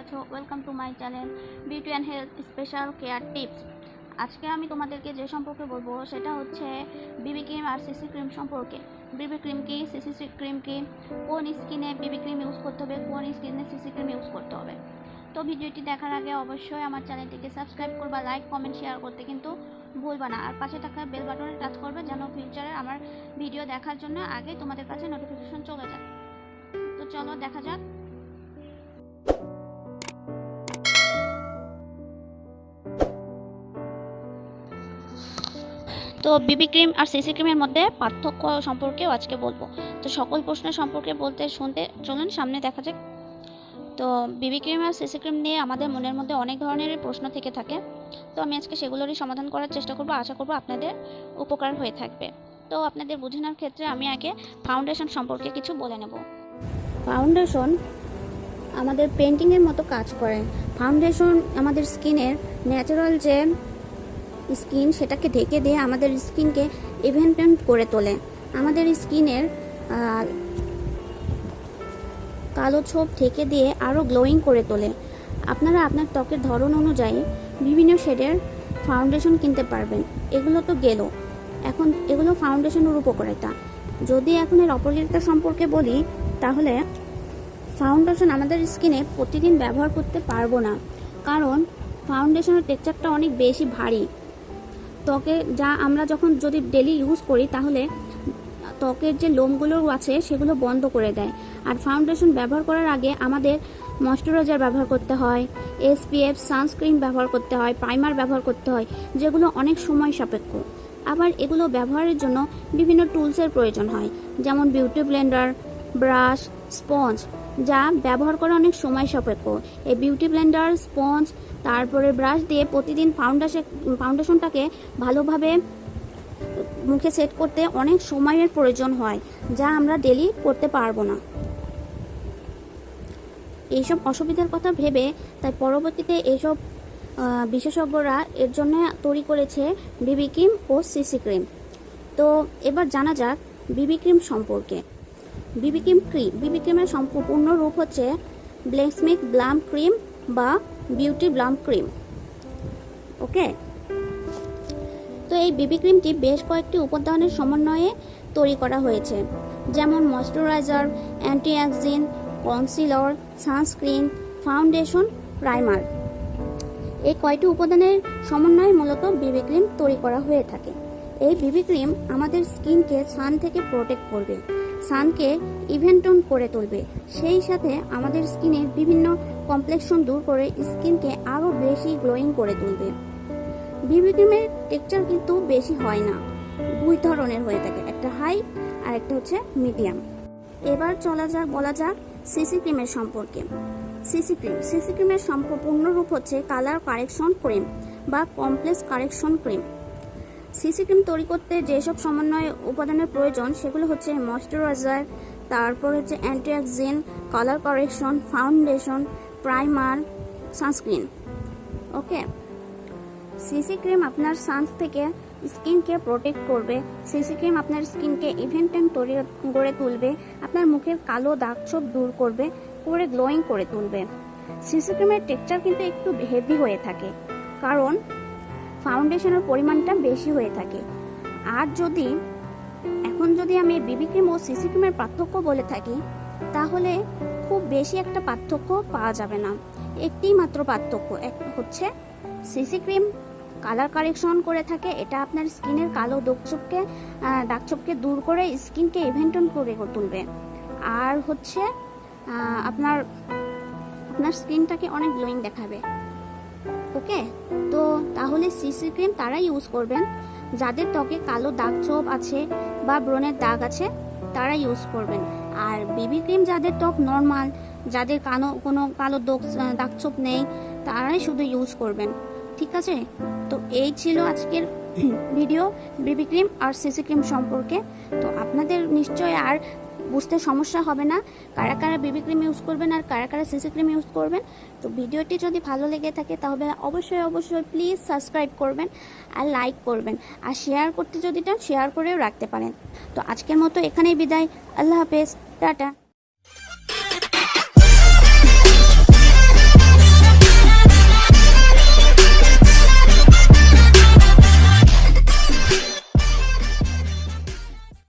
আছো? Welcome to my channel beauty and health special care tips. আজকে আমি তোমাদেরকে যে সম্পর্কে বলবো সেটা হচ্ছে বিবি ক্রিম আর সিসি ক্রিম সম্পর্কে। বিবি ক্রিম কি, সিসি ক্রিম কি, কোন স্কিনে বিবি ক্রিম ইউজ করতে হবে, কোন স্কিনে সিসি ক্রিম ইউজ করতে হবে। তো ভিডিওটি দেখার আগে অবশ্যই আমার চ্যানেলটিকে সাবস্ক্রাইব করবা, লাইক কমেন্ট শেয়ার করতে কিন্তু ভুলবা না। আর পাশে থাকা বেল বাটনে টাচ করবে যেন ফিউচারে আমার ভিডিও দেখার জন্য আগে তোমাদের কাছে নোটিফিকেশন চলে যায়। তো চলো দেখা যাক। তো বিবি ক্রিম আর সিসি ক্রিমের মধ্যে পার্থক্য সম্পর্কেও আজকে বলবো। তো সকল প্রশ্ন সম্পর্কে শুনতে চলুন সামনে দেখা যাক। তো বিবি ক্রিম আর সিসি ক্রিম নিয়ে আমাদের মনের মধ্যে অনেক ধরনের প্রশ্ন থেকে থাকে। তো আমি আজকে সেগুলোরই সমাধান করার চেষ্টা করব, আশা করব আপনাদের উপকার হয়ে থাকবে। তো আপনাদের বোঝানোর ক্ষেত্রে আমি আগে ফাউন্ডেশন সম্পর্কে কিছু বলে নেব। ফাউন্ডেশন আমাদের পেন্টিংয়ের মতো কাজ করে। ফাউন্ডেশন আমাদের স্কিনের ন্যাচারাল যে স্কিন সেটাকে ঢেকে দিয়ে আমাদের স্কিনকে ইভেন্ট করে তোলে, আমাদের স্কিনের কালো ছোপ ঢেকে দিয়ে আরও গ্লোয়িং করে তোলে। আপনারা আপনার ত্বকের ধরন অনুযায়ী বিভিন্ন শেডের ফাউন্ডেশন কিনতে পারবেন। এগুলো তো গেল, এখন এগুলো ফাউন্ডেশনের উপকারিতা। যদি এখন এর অপকারিতা সম্পর্কে বলি, তাহলে ফাউন্ডেশন আমাদের স্কিনে প্রতিদিন ব্যবহার করতে পারবো না, কারণ ফাউন্ডেশনের টেক্সচারটা অনেক বেশি ভারী। ত্বকে যা আমরা যখন যদি ডেলি ইউজ করি, তাহলে ত্বকের যে লোমগুলো আছে সেগুলো বন্ধ করে দেয়। আর ফাউন্ডেশন ব্যবহার করার আগে আমাদের ময়শ্চারাইজার ব্যবহার করতে হয়, SPF সানস্ক্রিন ব্যবহার করতে হয়, প্রাইমার ব্যবহার করতে হয়, যেগুলো অনেক সময় সাপেক্ষ। আবার এগুলো ব্যবহারের জন্য বিভিন্ন টুলসের প্রয়োজন হয়, যেমন বিউটি ব্লেন্ডার, ব্রাশ, স্পঞ্জ, যা ব্যবহার করা অনেক সময় সাপেক্ষ। এই বিউটি ব্লেন্ডার, স্পঞ্জ, তারপরে ব্রাশ দিয়ে প্রতিদিন ফাউন্ডেশনটাকে ভালোভাবে মুখে সেট করতে অনেক সময়ের প্রয়োজন হয়, যা আমরা ডেলি করতে পারবো না। এইসব অসুবিধার কথা ভেবে তাই পরবর্তীতে এইসব বিশেষজ্ঞরা এর জন্য তৈরি করেছে বিবি ক্রিম ও সিসি ক্রিম। তো এবার জানা যাক বিবি ক্রিম সম্পর্কে। বিবি ক্রিমের সম্পূর্ণ রূপ হচ্ছে ব্লেসমিক ব্লাম ক্রিম বা বিউটি ব্লাম ক্রিম। ওকে, তো এই বিবি ক্রিমটি বেশ কয়েকটি উপাদানের সমন্বয়ে তৈরি করা হয়েছে, যেমন ময়শ্চারাইজার, অ্যান্টি-অ্যাক্সিন, কনসিলার, সানস্ক্রিন, ফাউন্ডেশন, প্রাইমার। এই কয়টি উপাদানের সমন্বয়ে মূলত বিবি ক্রিম তৈরি করা হয়ে থাকে। এই বিবি ক্রিম আমাদের স্কিনকে সান থেকে প্রোটেক্ট করবে, সানকে ইভেন্টন করে তুলবে, সেই সাথে আমাদের স্কিনের বিভিন্ন কমপ্লেক্সন দূর করে স্কিনকে আরও বেশি গ্লোয়িং করে তুলবে। বিবি ক্রিমের টেক্সচার কিন্তু বেশি হয় না, দুই ধরনের হয়ে থাকে, একটা হাই আর একটা হচ্ছে মিডিয়াম। এবার বলা যাক সিসি ক্রিমের সম্পর্কে। সিসি ক্রিমের সম্পূর্ণ রূপ হচ্ছে কালার কারেকশন ক্রিম বা complex correction cream. CC cream তৈরি করতে যেসব সমন্বয় উপাদানের প্রয়োজন সেগুলো হচ্ছে ময়শ্চারাইজার, তারপর হচ্ছে অ্যান্টি-অ্যাক্সিন, colour correction, foundation, primer, sunscreen. Okay, CC cream আপনার সান থেকে স্কিনকে প্রোটেক্ট করবে, সিসি ক্রিম আপনার স্কিনকে ইভেন্টেন করে তুলবে, আপনার মুখের কালো দাগ ছোপ দূর করবে, করে গ্লোয়িং করে তুলবে। সিসি ক্রিমের টেক্সচার কিন্তু একটু হেভি হয়ে থাকে, কারণ ফাউন্ডেশনের পরিমাণটা বেশি হয়ে থাকে। আর যদি আমি বিবি ক্রিম ও সিসি ক্রিমের পার্থক্য বলে থাকি, তাহলে খুব বেশি একটা পার্থক্য পাওয়া যাবে না। একটি মাত্র পার্থক্য হচ্ছে সিসি ক্রিম কালার কারেকশন করে থাকে, এটা আপনার স্কিনের কালো দাগছোপকে দূর করে স্কিনকে ইভেন্টন করে তুলবে। আর হচ্ছে আপনার স্কিনটাকে অনেক গ্লোয়িং দেখাবে। ওকে, তো তাহলে সিসি ক্রিম তারা ইউজ করবেন যাদের ত্বকে কালো দাগছোপ আছে বা ব্রণের দাগ আছে, তারা ইউজ করবেন। আর বিবি ক্রিম যাদের ত্বক নর্মাল, যাদের কোনো কালো দাগছোপ নেই, তারাই শুধু ইউজ করবেন। ঠিক আছে, তো এই ছিল আজকের ভিডিও বিবি ক্রিম আর সিসি ক্রিম সম্পর্কে। তো আপনাদের নিশ্চয় আর বুঝতে সমস্যা হবে না কারা কারা বিবি ক্রিম ইউজ করবেন আর কারা কারা সিসি ক্রিম ইউজ করবেন। তো ভিডিওটি যদি ভালো লেগে থাকে তাহলে অবশ্যই প্লিজ সাবস্ক্রাইব করবেন আর লাইক করবেন, আর শেয়ার করতে যদি চান শেয়ার করেও রাখতে পারেন। তো আজকের মতো এখানেই বিদায়, আল্লাহ হাফেজ, টাটা।